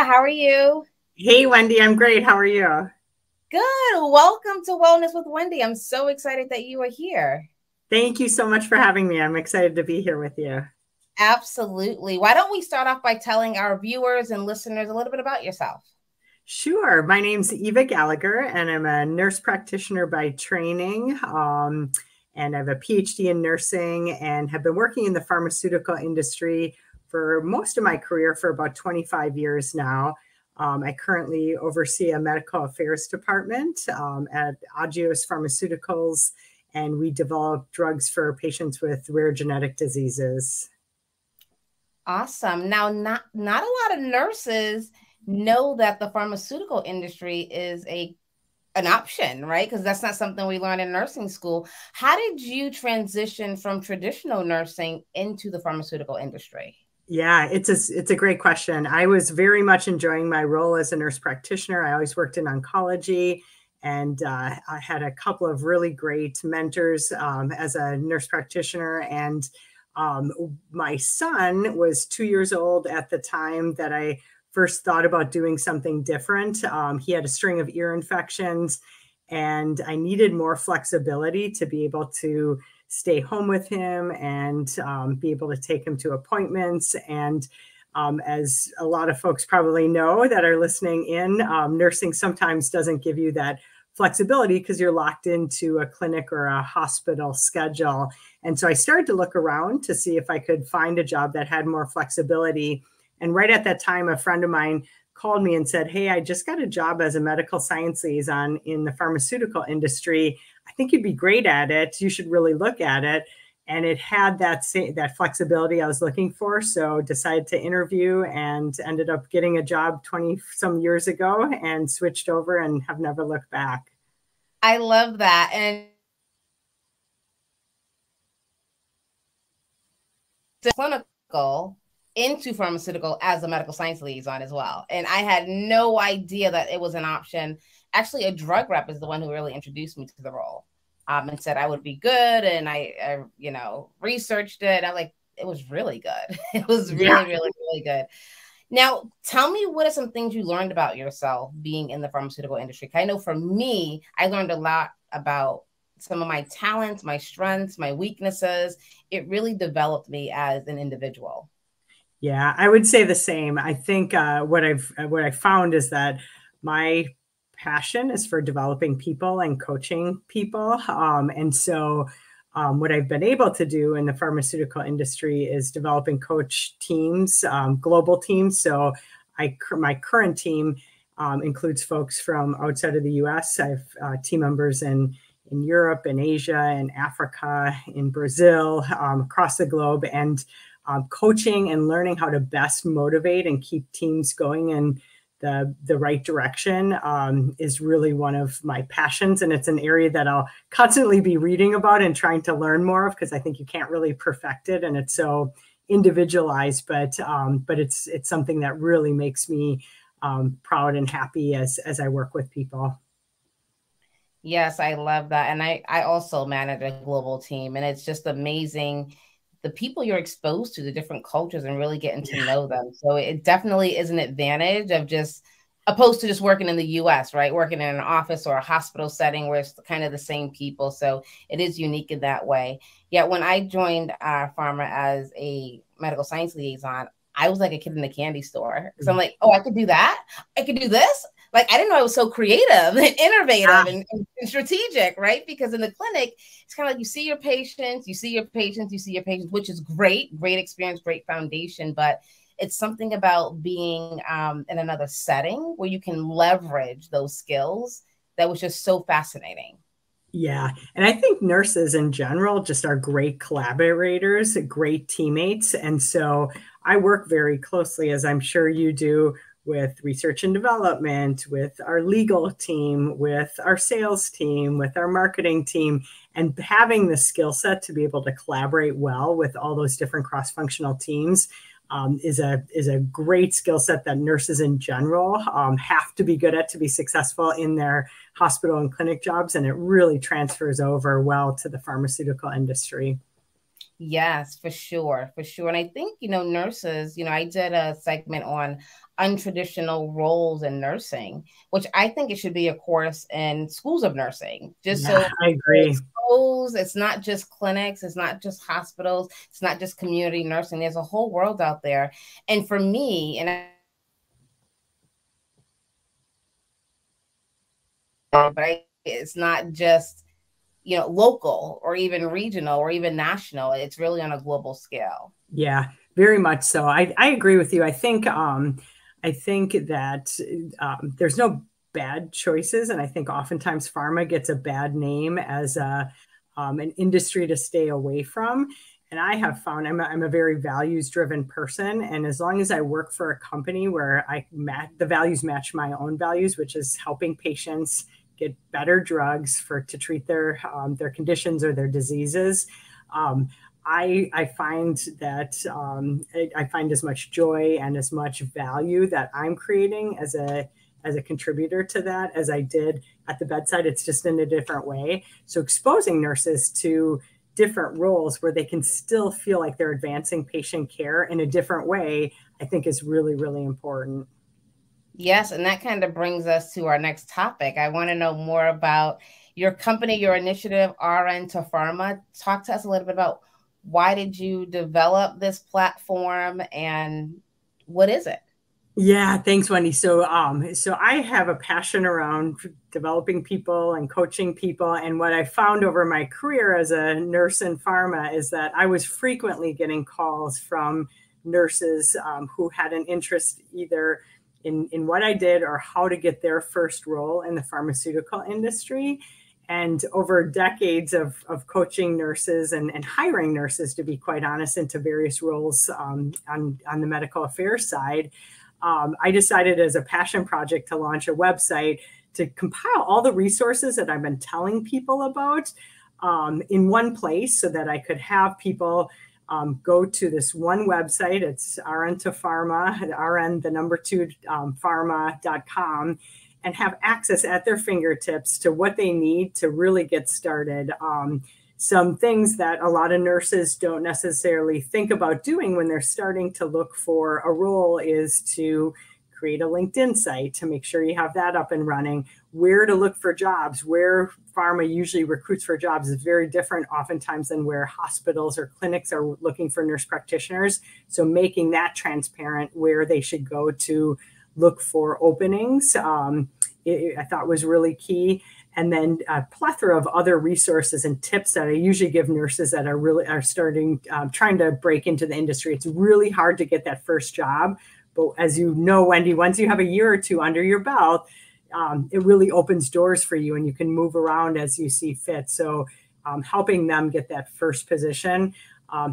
how are you? Hey, Wendy, I'm great. How are you? Good. Welcome to Wellness with Wendy. I'm so excited that you are here. Thank you so much for having me. I'm excited to be here with you. Absolutely. Why don't we start off by telling our viewers and listeners a little bit about yourself? Sure. My name's Eva Gallagher, and I'm a nurse practitioner by training. And I have a PhD in nursing and have been working in the pharmaceutical industry for most of my career for about 25 years now. I currently oversee a medical affairs department at Agios Pharmaceuticals, and we develop drugs for patients with rare genetic diseases. Awesome. Now, not a lot of nurses know that the pharmaceutical industry is an option, right? Because that's not something we learn in nursing school. How did you transition from traditional nursing into the pharmaceutical industry? Yeah, it's a great question. I was very much enjoying my role as a nurse practitioner. I always worked in oncology, and I had a couple of really great mentors as a nurse practitioner. And my son was 2 years old at the time that I first thought about doing something different. He had a string of ear infections, and I needed more flexibility to be able to stay home with him and be able to take him to appointments. And as a lot of folks probably know that are listening in, nursing sometimes doesn't give you that flexibility because you're locked into a clinic or a hospital schedule. And so I started to look around to see if I could find a job that had more flexibility. And right at that time, a friend of mine called me and said, "Hey, I just got a job as a medical science liaison in the pharmaceutical industry. I think you'd be great at it. You should really look at it." And it had that flexibility I was looking for. So decided to interview and ended up getting a job 20 some years ago and switched over and have never looked back. I love that. And clinical into pharmaceutical as a medical science liaison as well. And I had no idea that it was an option. Actually, a drug rep is the one who really introduced me to the role and said I would be good. And I researched it. I like, it was really good. It was really, really good. Now, tell me, what are some things you learned about yourself being in the pharmaceutical industry? I know for me, I learned a lot about some of my talents, my strengths, my weaknesses. It really developed me as an individual. Yeah, I would say the same. I think what I found is that my passion is for developing people and coaching people. And so what I've been able to do in the pharmaceutical industry is developing coach teams, global teams. So my current team includes folks from outside of the US. I have team members in Europe, in Asia, in Africa, in Brazil, across the globe. And coaching and learning how to best motivate and keep teams going in the right direction is really one of my passions. And it's an area that I'll constantly be reading about and trying to learn more of, because I think you can't really perfect it. And it's so individualized, but it's something that really makes me proud and happy as I work with people. Yes, I love that. And I also manage a global team, and it's just amazing the people you're exposed to, the different cultures, and really getting to know them. So it definitely is an advantage of just opposed to just working in the US, right? Working in an office or a hospital setting where it's kind of the same people. So it is unique in that way. Yet when I joined Pharma as a medical science liaison, I was like a kid in the candy store. So I'm like, oh, I could do that. I could do this. Like, I didn't know I was so creative and innovative and strategic, right? Because in the clinic, it's kind of like you see your patients, which is great experience, great foundation. But it's something about being in another setting where you can leverage those skills that was just so fascinating. Yeah. And I think nurses in general just are great collaborators, great teammates. And so I work very closely, as I'm sure you do, with research and development, with our legal team, with our sales team, with our marketing team, and having the skill set to be able to collaborate well with all those different cross-functional teams is a great skill set that nurses in general have to be good at to be successful in their hospital and clinic jobs. And it really transfers over well to the pharmaceutical industry. Yes, for sure, for sure. And I think, nurses, I did a segment on untraditional roles in nursing, which I think it should be a course in schools of nursing, just Yeah, so I agree. exposed. It's not just clinics, it's not just hospitals, it's not just community nursing. There's a whole world out there. And for me, it's not just local or even regional or even national. It's really on a global scale. Yeah, very much so. I agree with you. I think that there's no bad choices, and I think oftentimes pharma gets a bad name as an industry to stay away from. And I have found I'm a very values driven person, and as long as I work for a company where the values match my own values, which is helping patients get better drugs to treat their conditions or their diseases. I find that I find as much joy and as much value that I'm creating as a contributor to that as I did at the bedside. It's just in a different way. So exposing nurses to different roles where they can still feel like they're advancing patient care in a different way, I think is really, really important. Yes, and that kind of brings us to our next topic. I want to know more about your company, your initiative, RN2 Pharma. Talk to us a little bit about why did you develop this platform and what is it? Yeah, thanks, Wendy. So I have a passion around developing people and coaching people. And what I found over my career as a nurse in pharma is that I was frequently getting calls from nurses who had an interest either in what I did or how to get their first role in the pharmaceutical industry. And over decades of coaching nurses and hiring nurses, to be quite honest, into various roles on the medical affairs side, I decided as a passion project to launch a website to compile all the resources that I've been telling people about in one place so that I could have people go to this one website. It's RN2 Pharma, RN, the number 2, pharma.com, and have access at their fingertips to what they need to really get started. Some things that a lot of nurses don't necessarily think about doing when they're starting to look for a role is to create a LinkedIn site to make sure you have that up and running, where to look for jobs, where pharma usually recruits for jobs is very different oftentimes than where hospitals or clinics are looking for nurse practitioners. So making that transparent where they should go to look for openings, I thought was really key. And then a plethora of other resources and tips that I usually give nurses that are starting, trying to break into the industry. It's really hard to get that first job. But as you know, Wendy, once you have a year or two under your belt, it really opens doors for you and you can move around as you see fit. So helping them get that first position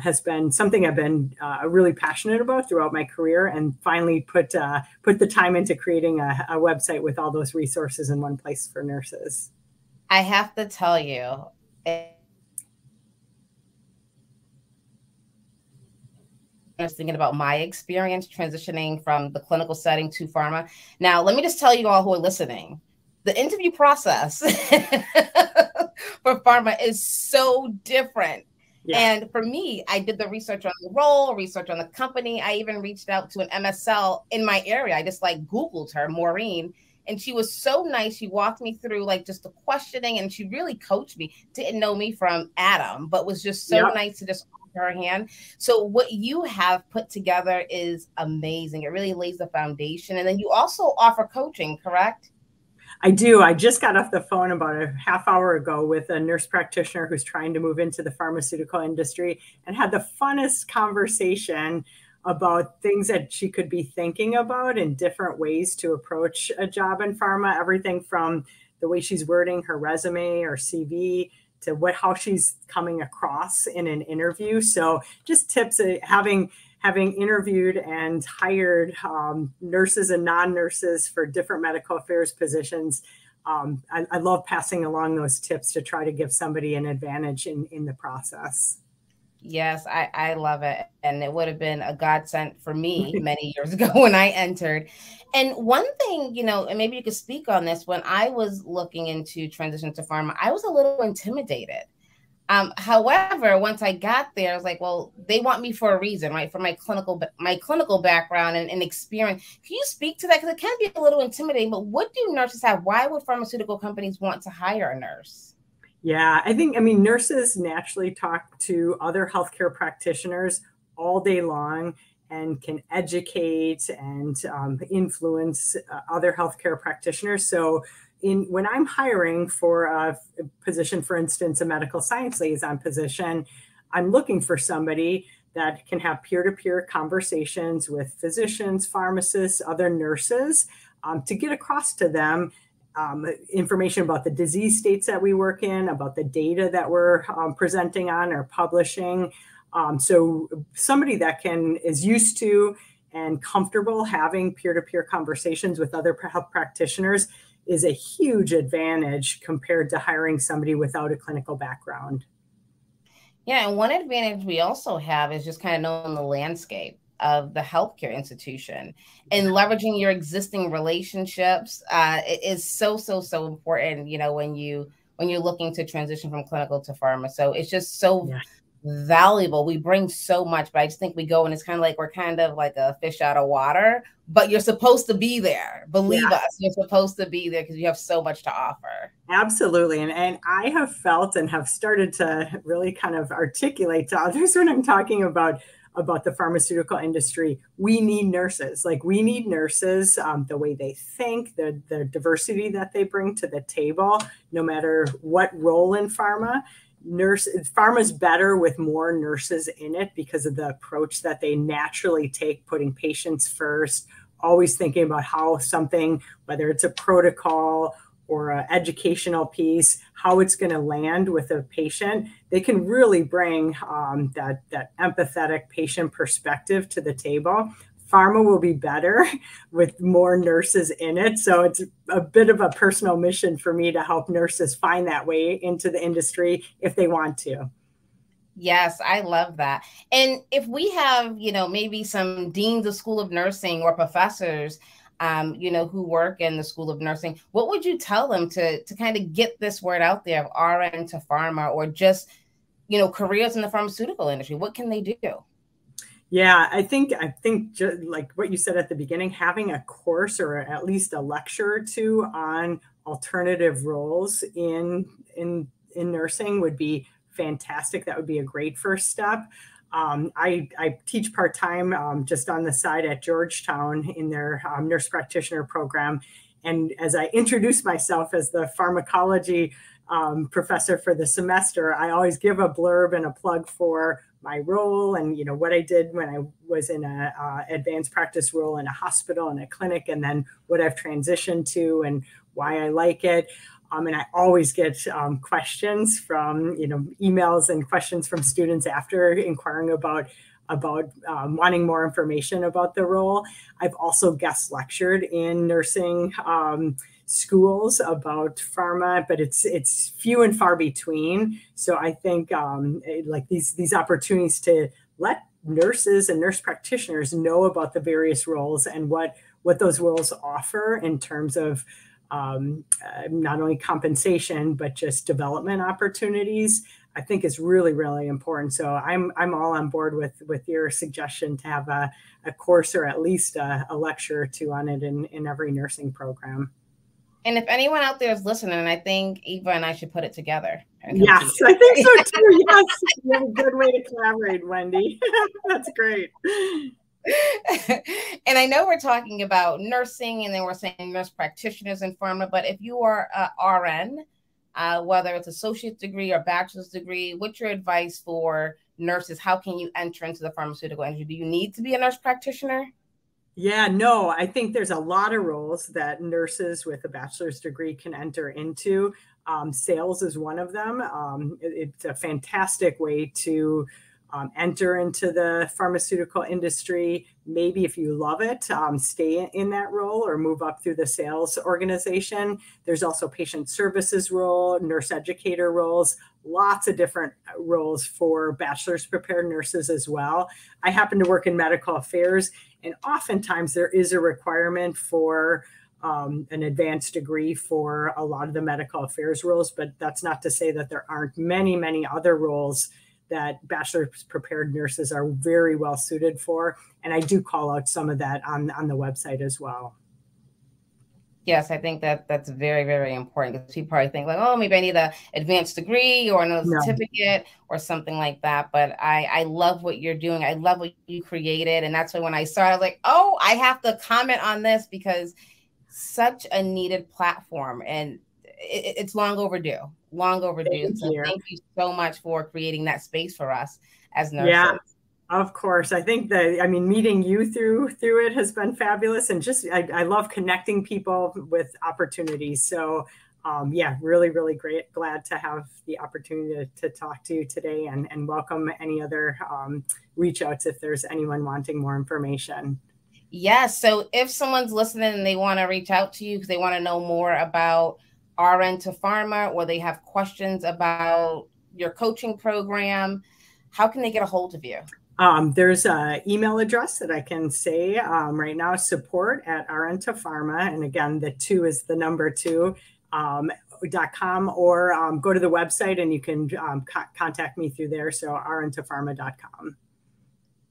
has been something I've been really passionate about throughout my career, and finally put the time into creating a website with all those resources in one place for nurses. I have to tell you, I was thinking about my experience transitioning from the clinical setting to pharma. Now, let me just tell you all who are listening, the interview process for pharma is so different. Yeah. And for me, I did the research on the role, research on the company. I even reached out to an MSL in my area. I just Googled her, Maureen, and she was so nice. She walked me through just the questioning, and she really coached me. Didn't know me from Adam, but was just so nice to just hold her hand. So what you have put together is amazing. It really lays the foundation. And then you also offer coaching, correct? I do. I just got off the phone about a half hour ago with a nurse practitioner who's trying to move into the pharmaceutical industry, and had the funnest conversation about things that she could be thinking about in different ways to approach a job in pharma. Everything from the way she's wording her resume or CV to how she's coming across in an interview. So just tips, having interviewed and hired nurses and non-nurses for different medical affairs positions. I love passing along those tips to try to give somebody an advantage in the process. Yes, I love it. And it would have been a godsend for me many years ago when I entered. And one thing, and maybe you could speak on this, when I was looking into transition to pharma, I was a little intimidated. However, once I got there, I was like, well, they want me for a reason, right? For my clinical background and experience. Can you speak to that? Because it can be a little intimidating, but what do nurses have? Why would pharmaceutical companies want to hire a nurse? Yeah, I mean, nurses naturally talk to other healthcare practitioners all day long and can educate and influence other healthcare practitioners. So when I'm hiring for a position, for instance, a medical science liaison position, I'm looking for somebody that can have peer-to-peer conversations with physicians, pharmacists, other nurses, to get across to them information about the disease states that we work in, about the data that we're presenting on or publishing. So somebody that is used to and comfortable having peer-to-peer conversations with other health practitioners is a huge advantage compared to hiring somebody without a clinical background. Yeah, and one advantage we also have is just kind of knowing the landscape of the healthcare institution and leveraging your existing relationships. It is so important, you know, when you're looking to transition from clinical to pharma. So it's just so valuable. We bring so much, but I just think we go and it's kind of like we're kind of like a fish out of water, but you're supposed to be there. Believe us, you're supposed to be there because you have so much to offer. Absolutely. And I have felt and have started to really kind of articulate to others when I'm talking about the pharmaceutical industry, we need nurses. Like we need nurses, the way they think, the diversity that they bring to the table, no matter what role in pharma. Pharma's better with more nurses in it because of the approach that they naturally take, putting patients first, always thinking about how something, whether it's a protocol or an educational piece, how it's going to land with a patient. They can really bring that empathetic patient perspective to the table. Pharma will be better with more nurses in it. So it's a bit of a personal mission for me to help nurses find that way into the industry if they want to. Yes, I love that. And if we have, you know, maybe some deans of School of Nursing or professors, you know, who work in the School of Nursing, what would you tell them to kind of get this word out there of RN to pharma, or just, you know, careers in the pharmaceutical industry? What can they do? Yeah, I think just like what you said at the beginning, having a course or at least a lecture or two on alternative roles in nursing would be fantastic. That would be a great first step. I teach part-time just on the side at Georgetown in their nurse practitioner program. And as I introduce myself as the pharmacology professor for the semester, I always give a blurb and a plug for my role and, you know, what I did when I was in a advanced practice role in a hospital and a clinic, and then what I've transitioned to and why I like it. And I always get questions from, you know, emails and questions from students after inquiring about wanting more information about the role. I've also guest lectured in nursing schools about pharma, but it's few and far between. So I think like these opportunities to let nurses and nurse practitioners know about the various roles and what those roles offer in terms of not only compensation, but just development opportunities, I think is really, really important. So I'm all on board with your suggestion to have a course or at least a lecture or two on it in every nursing program. And if anyone out there is listening, I think Eva and I should put it together. Yes, I think so too. Yes, you have a good way to collaborate, Wendy. That's great. And I know we're talking about nursing, and then we're saying nurse practitioners in pharma, but if you are RN, whether it's associate degree or bachelor's degree, what's your advice for nurses? How can you enter into the pharmaceutical industry? Do you need to be a nurse practitioner? Yeah, no, I think there's a lot of roles that nurses with a bachelor's degree can enter into. Sales is one of them. It's a fantastic way to enter into the pharmaceutical industry. Maybe if you love it, stay in that role or move up through the sales organization. There's also patient services role, nurse educator roles, lots of different roles for bachelor's prepared nurses as well. I happen to work in medical affairs, and oftentimes there is a requirement for an advanced degree for a lot of the medical affairs roles, but that's not to say that there aren't many, many other roles that bachelor's prepared nurses are very well suited for. And I do call out some of that on the website as well. Yes, I think that that's very, very important, because people probably think like, oh, maybe I need an advanced degree or another certificate or something like that. But I love what you're doing. I love what you created. And that's why when I saw it, I was like, oh, I have to comment on this, because such a needed platform, and it's long overdue, long overdue. Thank you so much for creating that space for us as nurses. Yeah. Of course. I think that, I mean, meeting you through it has been fabulous. And just, I love connecting people with opportunities. So yeah, really, really great. Glad to have the opportunity to talk to you today, and welcome any other reach outs if there's anyone wanting more information. Yes. So if someone's listening and they want to reach out to you because they want to know more about RN2 Pharma, or they have questions about your coaching program, how can they get a hold of you? There's an email address that I can say right now, support@RN2 Pharma. And again, the 2 is the number 2, .com, or go to the website and you can contact me through there. So rn2pharma.com.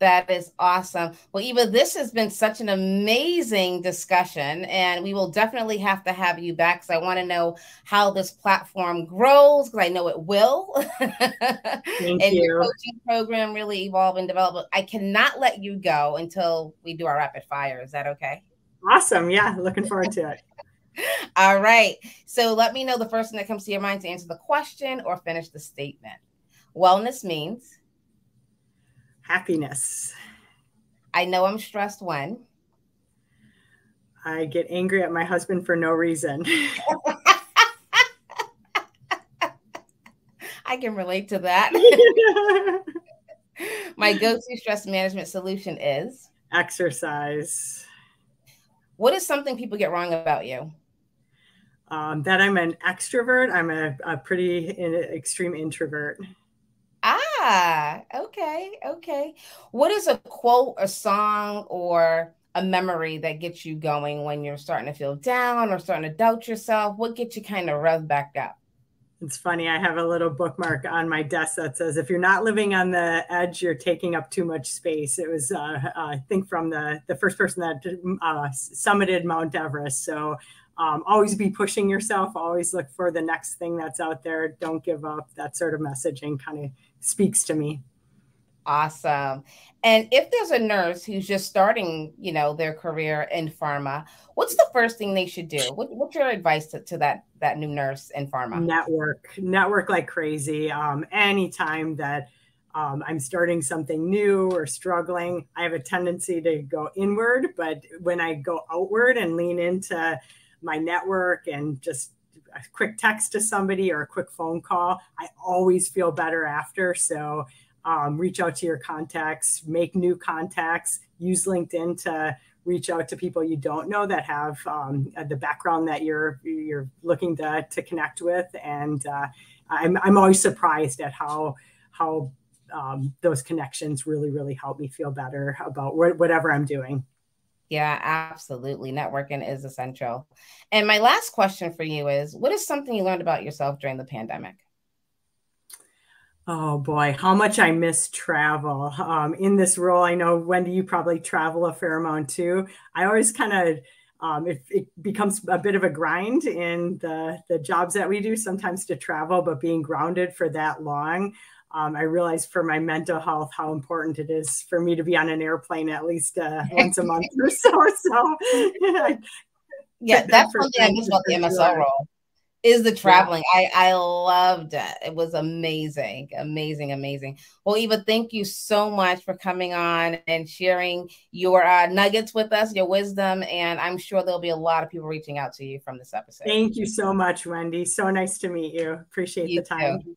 That is awesome. Well, Eva, this has been such an amazing discussion, and we will definitely have to have you back, because I want to know how this platform grows, because I know it will. Thank you. Your coaching program really evolve and develop. I cannot let you go until we do our rapid fire. Is that okay? Awesome. Yeah, looking forward to it. All right. So let me know the first thing that comes to your mind to answer the question or finish the statement. Wellness means happiness. I know I'm stressed when I get angry at my husband for no reason. I can relate to that. My go-to stress management solution is exercise. What is something people get wrong about you? That I'm an extrovert. I'm a pretty extreme introvert. Okay. What is a quote, a song, or a memory that gets you going when you're starting to feel down or starting to doubt yourself? What gets you kind of revved back up? It's funny. I have a little bookmark on my desk that says, if you're not living on the edge, you're taking up too much space. It was, I think, from the first person that summited Mount Everest. So always be pushing yourself. Always look for the next thing that's out there. Don't give up. That sort of messaging kind of speaks to me. Awesome. And if there's a nurse who's just starting, their career in pharma, what's the first thing they should do? What's your advice to that new nurse in pharma? Network like crazy. Anytime that I'm starting something new or struggling, I have a tendency to go inward, but when I go outward and lean into my network and just a quick text to somebody or a quick phone call, I always feel better after. So reach out to your contacts, make new contacts, use LinkedIn to reach out to people you don't know that have the background that you're looking to connect with. And I'm always surprised at how those connections really, really help me feel better about whatever I'm doing. Yeah, absolutely. Networking is essential. And my last question for you is, what is something you learned about yourself during the pandemic? Oh boy, how much I miss travel. In this role, I know, Wendy, you probably travel a fair amount too. I always kind of, it becomes a bit of a grind in the jobs that we do sometimes to travel, but being grounded for that long, I realize for my mental health how important it is for me to be on an airplane at least once a month or so. So yeah, that's one thing I miss about the MSL role. Is the traveling. Yeah. I loved it. It was amazing. Well, Eva, thank you so much for coming on and sharing your nuggets with us, your wisdom. And I'm sure there'll be a lot of people reaching out to you from this episode. Thank you so much, Wendy. So nice to meet you. Appreciate the time. Too.